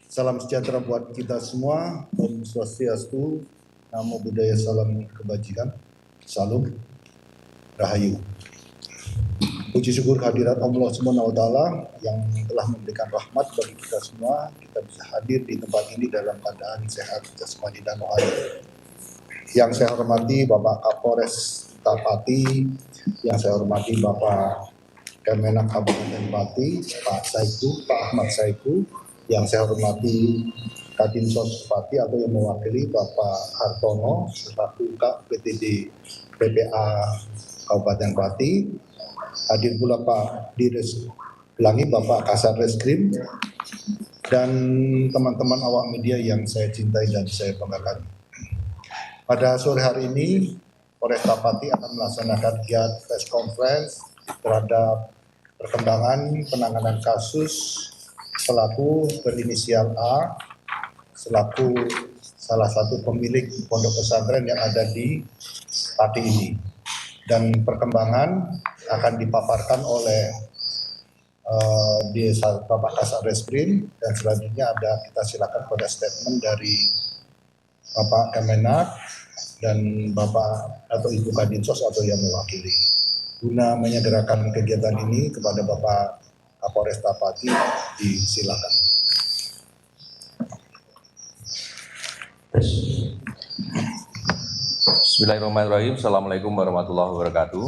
Salam sejahtera buat kita semua. Om Swastiastu, Namo Buddhaya, salam kebajikan. Salam Rahayu. Puji syukur kehadirat Allah Subhanahu wa Ta'ala yang telah memberikan rahmat bagi kita semua. Kita bisa hadir di tempat ini dalam keadaan sehat, jasmani dan rohani. Yang saya hormati Bapak Kapolres Tapati, yang saya hormati Bapak Kemenak Kabupaten Pati, Pak Saiku, Pak Ahmad Saiku, yang saya hormati Kadinsos Pati atau yang mewakili Bapak Hartono selaku PTD PPA Kabupaten Pati. Hadir pula Pak Dires Pelangi, Bapak Kasat Reskrim, dan teman-teman awak media yang saya cintai dan saya banggakan. Pada sore hari ini, Polres Pati akan melaksanakan kegiatan press conference terhadap perkembangan penanganan kasus selaku berinisial A, selaku salah satu pemilik pondok pesantren yang ada di Pati ini. Dan perkembangan akan dipaparkan oleh Bapak Kasat Reskrim, dan selanjutnya kita silakan pada statement dari Bapak Kemenak dan Bapak atau Ibu Kadinsos atau yang mewakili. Guna menyegerakan kegiatan ini kepada Bapak Kapolres Pati, disilakan. Bismillahirrahmanirrahim. Assalamualaikum warahmatullahi wabarakatuh.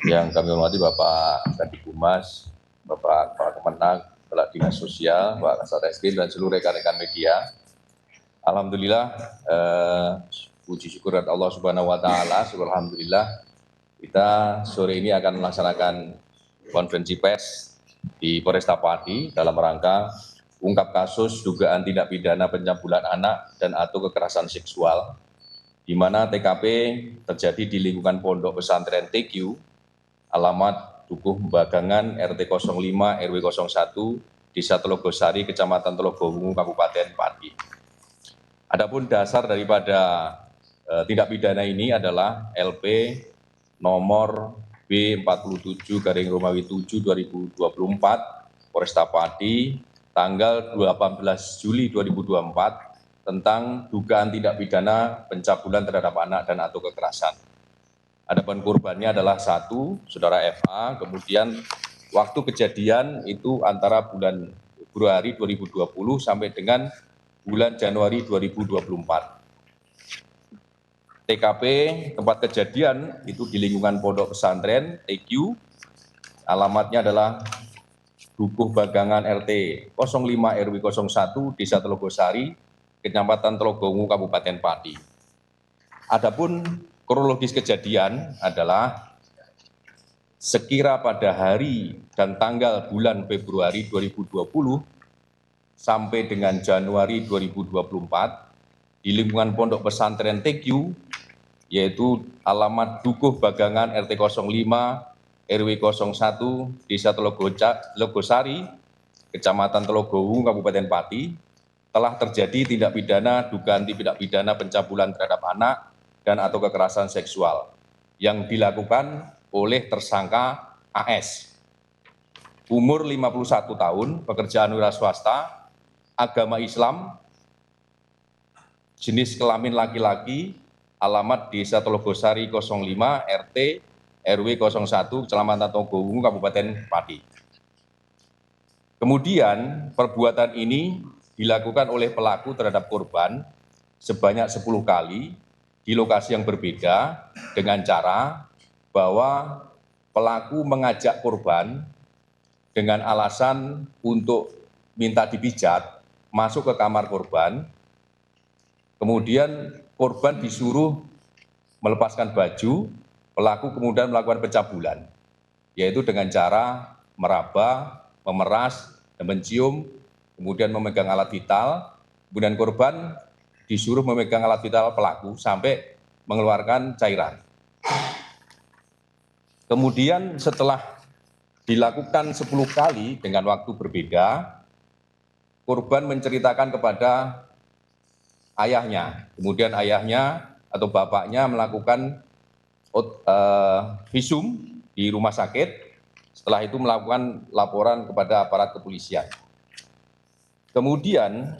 Yang kami hormati Bapak Kadipumas, Bapak Kepala Kemenag, Kepala Dinas Sosial, Pak Kasat Reskrim, dan seluruh rekan-rekan media. Alhamdulillah, puji syukur kepada Allah Subhanahu wa Ta'ala, syukur alhamdulillah, kita sore ini akan melaksanakan konferensi pers di Polresta Pati dalam rangka ungkap kasus dugaan tindak pidana pencabulan anak dan atau kekerasan seksual, di mana TKP terjadi di lingkungan Pondok Pesantren TQ, alamat Dukuh Bagangan, RT 05 RW 01, Desa Telogosari, Kecamatan Telogowungu, Kabupaten Pati. Adapun dasar daripada tindak pidana ini adalah LP nomor B47/Romawi 7/2024 Polresta Pati tanggal 18 Juli 2024 tentang dugaan tindak pidana pencabulan terhadap anak dan atau kekerasan. Adapun korbannya adalah satu, saudara FA, kemudian waktu kejadian itu antara bulan Februari 2020 sampai dengan bulan Januari 2024. TKP tempat kejadian itu di lingkungan Pondok Pesantren TQ, alamatnya adalah Dukuh Bagangan RT 05 RW 01 Desa Telogosari, Kecamatan Telogowungu, Kabupaten Pati. Adapun kronologis kejadian adalah sekira pada hari dan tanggal bulan Februari 2020 sampai dengan Januari 2024 di lingkungan Pondok Pesantren TQ, yaitu alamat Dukuh Bagangan RT 05 RW 01 Desa Telogosari, Kecamatan Telogowungu, Kabupaten Pati, telah terjadi tindak pidana dugaan tindak pidana pencabulan terhadap anak dan atau kekerasan seksual yang dilakukan oleh tersangka AS. Umur 51 tahun, pekerjaan wira swasta, agama Islam, jenis kelamin laki-laki, alamat Desa Telogosari 05 RT RW 01, Kecamatan Telogowungu, Kabupaten Pati. Kemudian perbuatan ini dilakukan oleh pelaku terhadap korban sebanyak 10 kali di lokasi yang berbeda dengan cara bahwa pelaku mengajak korban dengan alasan untuk minta dipijat masuk ke kamar korban, kemudian korban disuruh melepaskan baju, pelaku kemudian melakukan pencabulan, yaitu dengan cara meraba, memeras, dan mencium, kemudian memegang alat vital, kemudian korban disuruh memegang alat vital pelaku sampai mengeluarkan cairan. Kemudian setelah dilakukan 10 kali dengan waktu berbeda, korban menceritakan kepada ayahnya, kemudian ayahnya atau bapaknya melakukan visum di rumah sakit, Setelah itu melakukan laporan kepada aparat kepolisian. Kemudian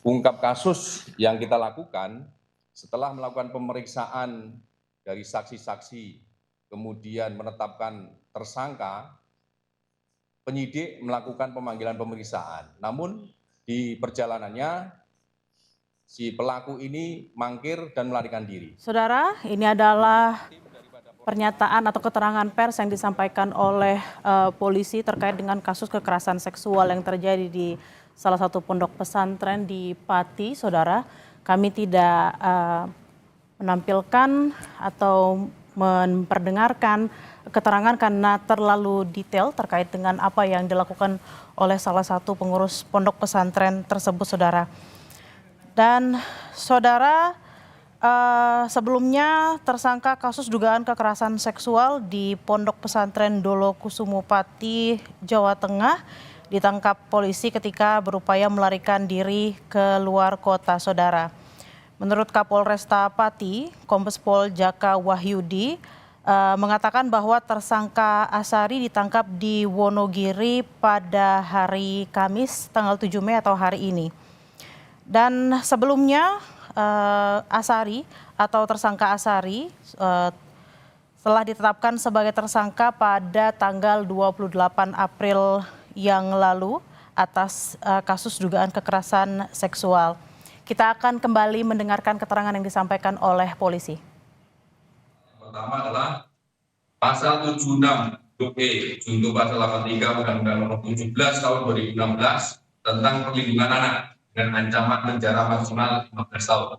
ungkap kasus yang kita lakukan setelah melakukan pemeriksaan dari saksi-saksi, kemudian menetapkan tersangka, penyidik melakukan pemanggilan pemeriksaan. Namun di perjalanannya si pelaku ini mangkir dan melarikan diri. Saudara, ini adalah pernyataan atau keterangan pers yang disampaikan oleh polisi terkait dengan kasus kekerasan seksual yang terjadi di salah satu pondok pesantren di Pati. Saudara, kami tidak menampilkan atau memperdengarkan keterangan karena terlalu detail terkait dengan apa yang dilakukan oleh salah satu pengurus pondok pesantren tersebut, saudara. Dan saudara, sebelumnya tersangka kasus dugaan kekerasan seksual di Pondok Pesantren Dolokusumo Pati, Jawa Tengah ditangkap polisi ketika berupaya melarikan diri ke luar kota, saudara. Menurut Kapolresta Pati, Kombes Pol Jaka Wahyudi mengatakan bahwa tersangka Asari ditangkap di Wonogiri pada hari Kamis tanggal 7 Mei atau hari ini. Dan sebelumnya Asari atau tersangka Asari telah ditetapkan sebagai tersangka pada tanggal 28 April yang lalu atas kasus dugaan kekerasan seksual. Kita akan kembali mendengarkan keterangan yang disampaikan oleh polisi. Pertama adalah pasal 76 huruf E junto pasal 83 Undang-Undang Nomor 17 Tahun 2016 tentang perlindungan anak dengan ancaman penjara maksimal 15 tahun.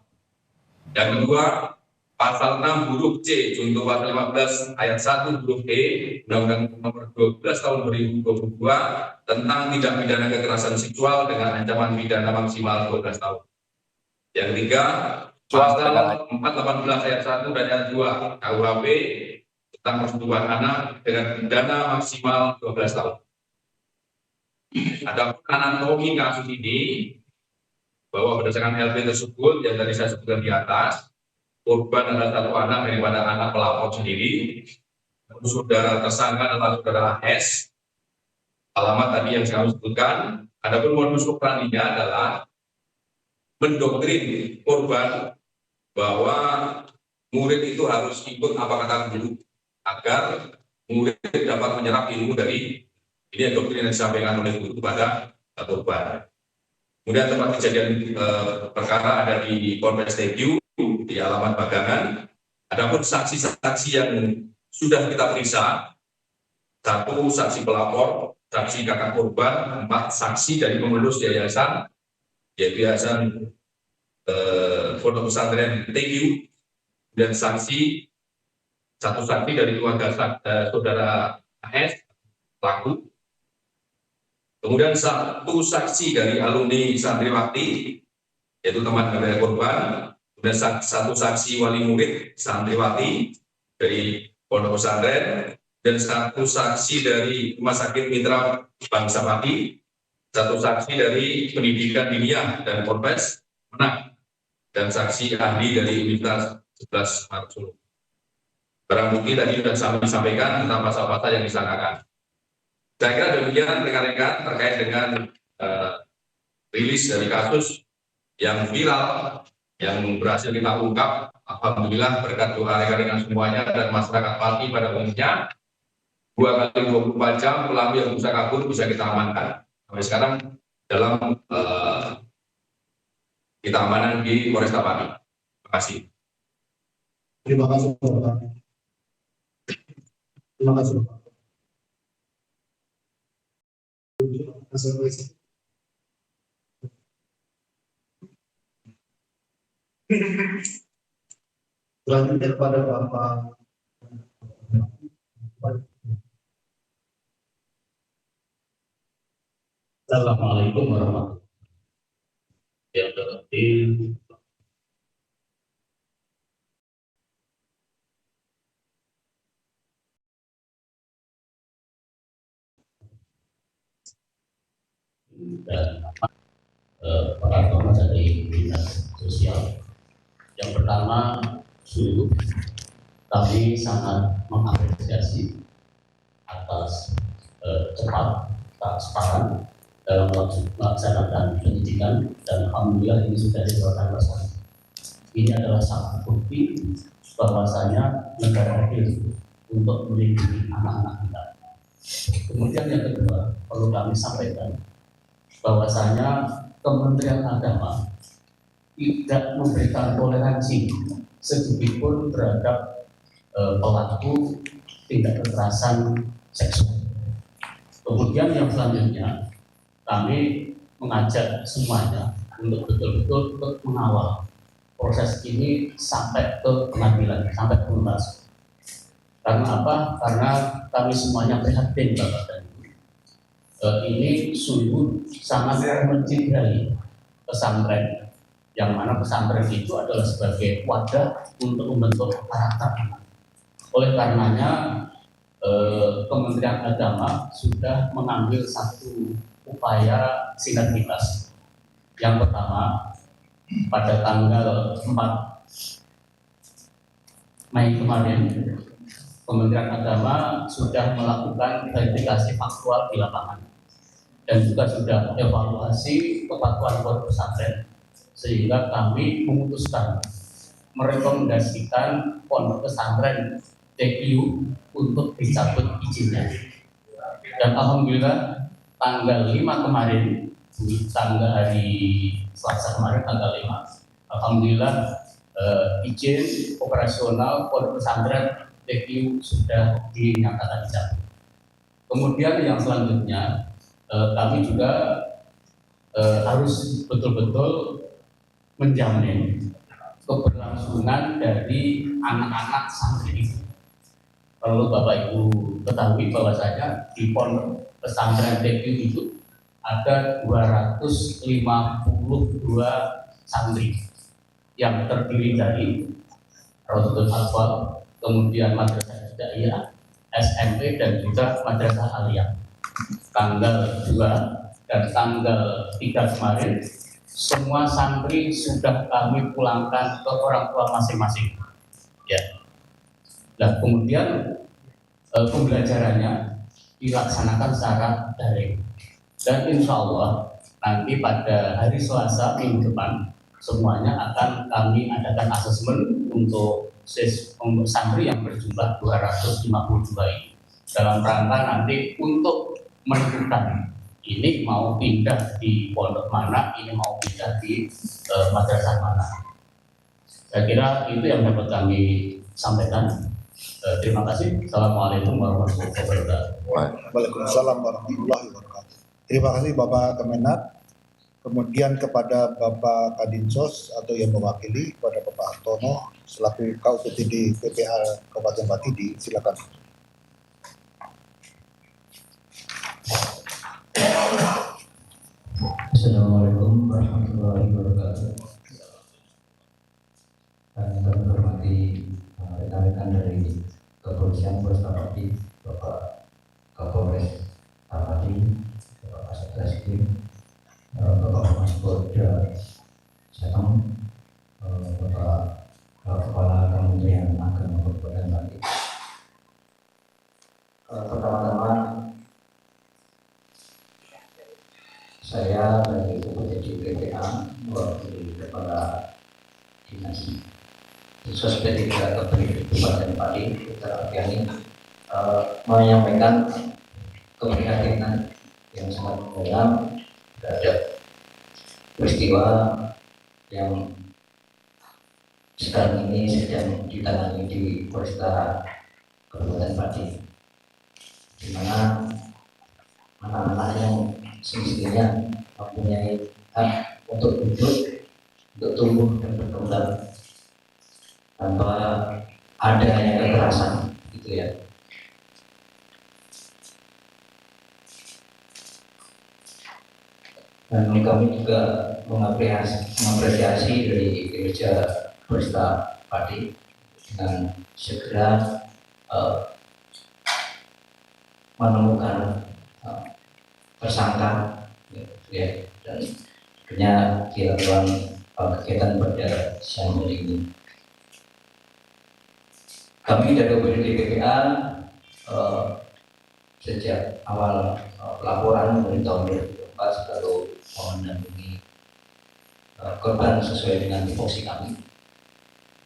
Yang kedua, pasal 6 huruf C junto pasal 15 ayat 1 huruf E Undang-Undang Nomor 12 Tahun 2022 tentang tindak pidana kekerasan seksual dengan ancaman pidana maksimal 12 tahun. Yang ketiga, pasal 418 ayat 1 dan ayat 2 KUHP tentang persetubuhan anak dengan pidana maksimal 12 tahun. Adapun anatomi kasus ini, bahwa berdasarkan LP tersebut yang tadi saya sebutkan di atas, korban adalah satu anak daripada anak pelapor sendiri. Saudara tersangka adalah saudara S. Alamat tadi yang saya sebutkan. Adapun modus operandinya adalah mendoktrin korban bahwa murid itu harus ikut apa kata guru agar murid dapat menyerap ilmu dari ini doktrin yang disampaikan oleh guru kepada korban. Kemudian tempat kejadian perkara ada di Polres TQ di alamat Bagangan. Adapun saksi-saksi yang sudah kita periksa, 1 saksi pelapor, saksi kakak korban, 4 saksi dari pengurus yayasan, yaitu yayasan Pondok Pesantren TQ, dan 1 saksi dari keluarga saudara AS pelaku. Kemudian 1 saksi dari alumni santriwati, yaitu teman dari korban. Kemudian 1 saksi wali murid santriwati dari Pondok Pesantren, dan 1 saksi dari Rumah Sakit Mitra Bangsa Pati, 1 saksi dari Pendidikan Diniyah dan Polres Menang, dan saksi ahli dari Universitas 11 Maret Solo. Barang bukti tadi sudah kami sampaikan tentang pasal-pasal yang disangkakan. Saya kira demikian rekan-rekan terkait dengan rilis dari kasus yang viral yang berhasil kita ungkap. Alhamdulillah berkat doa rekan-rekan semuanya dan masyarakat Pati pada umumnya, 2 kali 24 jam pelaku yang berusaha kabur bisa kita amankan. Sampai sekarang dalam kita amankan di Polresta Pati. Terima kasih. Terima kasih, Bapak. Terima kasih, Bapak. Selanjutnya kepada Bapak. Assalamualaikum warahmatullahi wabarakatuh. Dan para tokoh dari dinas sosial. Yang pertama, sungguh kami sangat mengapresiasi atas cepat, transparan dalam melaksanakan penyidikan, dan alhamdulillah ini sudah dilakukan bersama. Ini adalah satu bukti bahwasanya negara hadir untuk melindungi anak-anak kita. Kemudian yang kedua, perlu kami sampaikan bahwasanya Kementerian Agama tidak memberikan toleransi sedikitpun terhadap pelaku tindak kekerasan seksual. Kemudian yang selanjutnya, kami mengajak semuanya untuk betul-betul mengawal proses ini sampai ke pengadilan, sampai tuntas. Karena apa? Karena kami semuanya prihatin, Bapak dan Ibu. Ini sungguh sangat mencintai pesantren, yang mana pesantren itu adalah sebagai wadah untuk membentuk karakter anak. Oleh karenanya, Kementerian Agama sudah mengambil satu upaya sinergitas. Yang pertama, pada tanggal 4 Mei kemarin, Kementerian Agama sudah melakukan verifikasi faktual di lapangan dan juga sudah evaluasi kepatuhan pondok pesantren, sehingga kami memutuskan merekomendasikan pondok pesantren TQ untuk dicabut izinnya. Dan alhamdulillah tanggal 5 kemarin, tanggal hari Selasa kemarin tanggal 5, alhamdulillah izin operasional pondok pesantren TQ sudah dinyatakan dicabut. Kemudian yang selanjutnya, kami juga harus betul-betul menjamin keberlangsungan dari anak-anak santri itu. Perlu Bapak Ibu ketahui bahwasanya di pondok pesantren TQ itu ada 252 santri yang terdiri dari Rodatul Atfal, kemudian Madrasah Ibtidaiyah, SMP, dan juga Madrasah Aliyah. Tanggal 2 dan tanggal 3 kemarin, semua santri sudah kami pulangkan ke orang tua masing-masing. Ya. Nah, kemudian pembelajarannya dilaksanakan secara daring. Dan insya Allah nanti pada hari Selasa minggu depan semuanya akan kami adakan asesmen untuk santri yang berjumlah 252 ini, dalam rangka nanti untuk menentukan ini mau pindah di pondok mana, ini mau pindah di madrasah mana. Saya kira itu yang dapat kami sampaikan. Terima kasih. Assalamualaikum warahmatullahi wabarakatuh. Waalaikumsalam warahmatullahi wabarakatuh. Terima kasih Bapak Kemenat. Kemudian kepada Bapak Kadinsos atau yang mewakili, kepada Bapak Hartono selaku KUPTD PPA Kabupaten Batidi, silakan. Assalamualaikum warahmatullahi wabarakatuh. Kami hormati rekan-rekan dari Kepolisian Polresta Pati, Bapak Kapolres Pati, Bapak Kasat Reskrim, Bapak Mas Polda Jateng, Bapak Kepala Kementerian Agama Kabupaten Pati. Pertama-tama saya dari Kementerian PPA mewakili Kepala Dinas Khusus P3 Kabupaten Pati, Dr. Ardiani, menyampaikan keprihatinan yang sangat mendalam terhadap peristiwa yang sekarang ini sedang ditangani di Polresta Kabupaten Pati, di mana anak-anak yang semestinya mempunyai hak untuk hidup, untuk tumbuh dan berkembang tanpa adanya kekerasan, gitu ya. Dan kami juga mengapresiasi dari kinerja Polresta Pati dengan segera menemukan tersangka, ya, dan akhirnya dilakukan kegiatan pada siang hari ini. Kami dari OPD PPA sejak awal pelaporan dari tahun 2004 selalu mendampingi korban sesuai dengan tupoksi kami,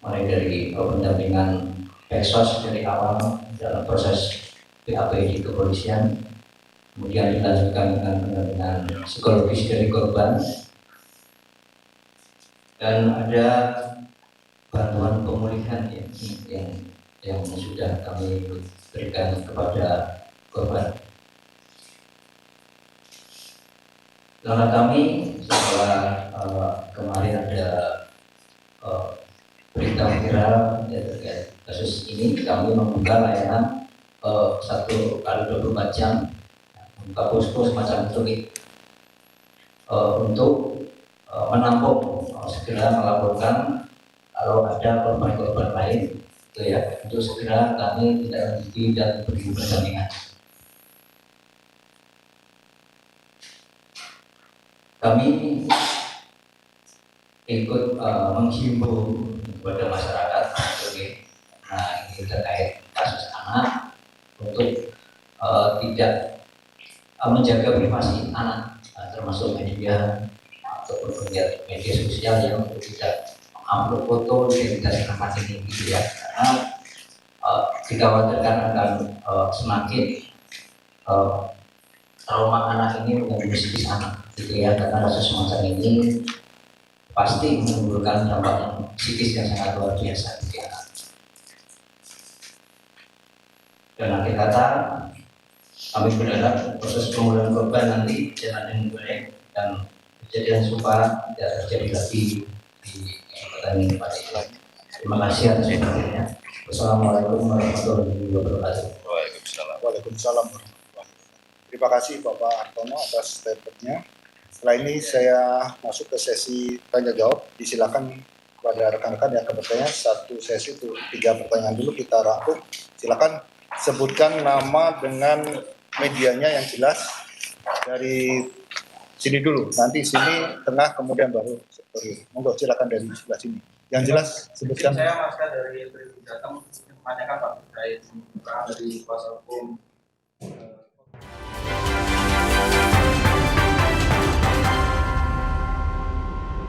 mulai dari pendampingan PESOS dari awal dalam proses BAP di kepolisian, kemudian dilanjutkan dengan pendampingan psikologis dari korban, dan ada bantuan pemulihan yang sudah kami berikan kepada korban. Karena kami setelah kemarin ada berita viral terkait kasus ini, kami membuka layanan 1x24 jam, membuka posko semacam itu untuk menampung, segera melaporkan kalau ada korban-korban lain, gitu ya, untuk segera kami tidak lanjuti dan beri pendampingan. Kami ikut menghimbau kepada masyarakat, nah ini terkait kasus anak, untuk tidak menjaga privasi anak, termasuk media ataupun media sosial yang untuk tidak upload foto identitas anak ini, gitu ya, karena dikhawatirkan akan semakin trauma anak ini mengganggu psikis anak, gitu ya, karena kasus semacam ini pasti menimbulkan dampak psikis yang sangat luar biasa bagi anak. Dan akhir kata, kami berharap proses pemulihan korban nanti jalan dengan baik dan kejadian serupa tidak terjadi lagi di kesempatan ini pada Islam. Terima kasih atas perhatiannya. Wassalamualaikum warahmatullahi wabarakatuh. Waalaikumsalam. Terima kasih Bapak Artono atas statementnya. Setelah ini saya masuk ke sesi tanya jawab. Disilakan kepada rekan-rekan yang bertanya, satu sesi itu 3 pertanyaan dulu kita rangkum. Silakan sebutkan nama dengan medianya yang jelas. Dari sini dulu, nanti sini tengah, kemudian baru sektorial. Monggo silakan dari sebelah sini. Yang jelas sebutkan. Saya Mas dari Jateng menanyakan Pak terkait dari kuasa hukum